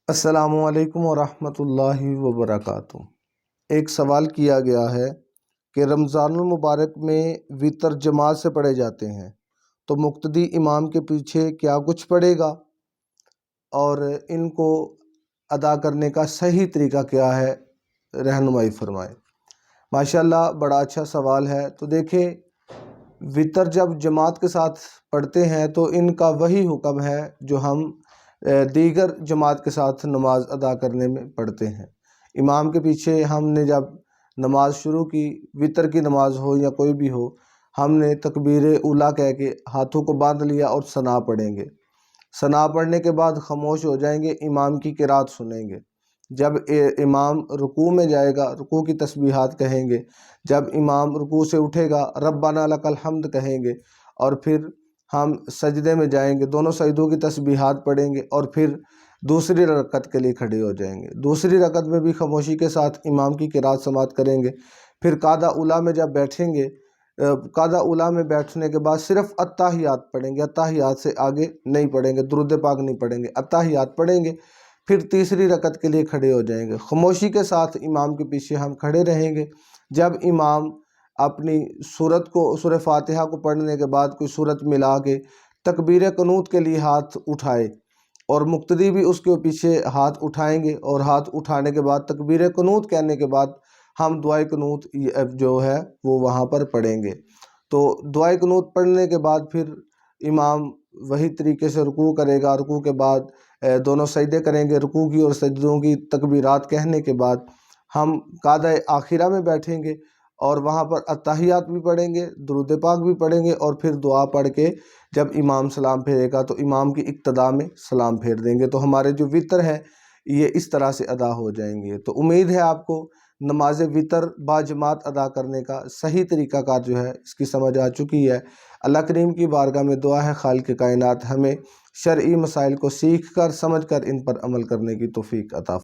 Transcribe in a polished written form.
السلام علیکم ورحمۃ اللہ وبرکاتہ۔ ایک سوال کیا گیا ہے کہ رمضان المبارک میں وتر جماعت سے پڑھے جاتے ہیں تو مقتدی امام کے پیچھے کیا کچھ پڑھے گا اور ان کو ادا کرنے کا صحیح طریقہ کیا ہے، رہنمائی فرمائیں۔ ماشاءاللہ بڑا اچھا سوال ہے۔ تو دیکھیں، وتر جب جماعت کے ساتھ پڑھتے ہیں تو ان کا وہی حکم ہے جو ہم دیگر جماعت کے ساتھ نماز ادا کرنے میں پڑھتے ہیں۔ امام کے پیچھے ہم نے جب نماز شروع کی، وتر کی نماز ہو یا کوئی بھی ہو، ہم نے تکبیر اولیٰ کہہ کے ہاتھوں کو باندھ لیا اور ثنا پڑھیں گے۔ ثنا پڑھنے کے بعد خاموش ہو جائیں گے، امام کی قرات سنیں گے۔ جب امام رکوع میں جائے گا، رکوع کی تسبیحات کہیں گے۔ جب امام رکوع سے اٹھے گا، ربنا لک الحمد کہیں گے، اور پھر ہم سجدے میں جائیں گے، دونوں سجدوں کی تسبیحات پڑھیں گے اور پھر دوسری رکعت کے لیے کھڑے ہو جائیں گے۔ دوسری رکعت میں بھی خاموشی کے ساتھ امام کی قرات سماعت کریں گے۔ پھر قعدہ اولیٰ میں جب بیٹھیں گے، قعدہ اولیٰ میں بیٹھنے کے بعد صرف اتحیات پڑھیں گے، اتحیات سے آگے نہیں پڑھیں گے، درود پاک نہیں پڑھیں گے، اتحیات پڑھیں گے۔ پھر تیسری رکعت کے لیے کھڑے ہو جائیں گے۔ خاموشی کے ساتھ امام کے پیچھے ہم کھڑے رہیں گے۔ جب امام اپنی سورت کو، سورہ فاتحہ کو پڑھنے کے بعد کوئی سورت ملا کے تکبیر قنوت کے لیے ہاتھ اٹھائے، اور مقتدی بھی اس کے پیچھے ہاتھ اٹھائیں گے، اور ہاتھ اٹھانے کے بعد تکبیر قنوت کہنے کے بعد ہم دعائے قنوت جو ہے وہ وہاں پر پڑھیں گے۔ تو دعائے قنوت پڑھنے کے بعد پھر امام وہی طریقے سے رکوع کرے گا۔ رکوع کے بعد دونوں سجدے کریں گے۔ رکوع کی اور سجدوں کی تکبیرات کہنے کے بعد ہم قعدہ آخرہ میں بیٹھیں گے، اور وہاں پر اتحیات بھی پڑھیں گے، درود پاک بھی پڑھیں گے، اور پھر دعا پڑھ کے جب امام سلام پھیرے گا تو امام کی اقتداء میں سلام پھیر دیں گے۔ تو ہمارے جو وتر ہے یہ اس طرح سے ادا ہو جائیں گے۔ تو امید ہے آپ کو نماز وتر با جماعت ادا کرنے کا صحیح طریقہ کار جو ہے اس کی سمجھ آ چکی ہے۔ اللہ کریم کی بارگاہ میں دعا ہے خالق کائنات ہمیں شرعی مسائل کو سیکھ کر، سمجھ کر ان پر عمل کرنے کی توفیق عطا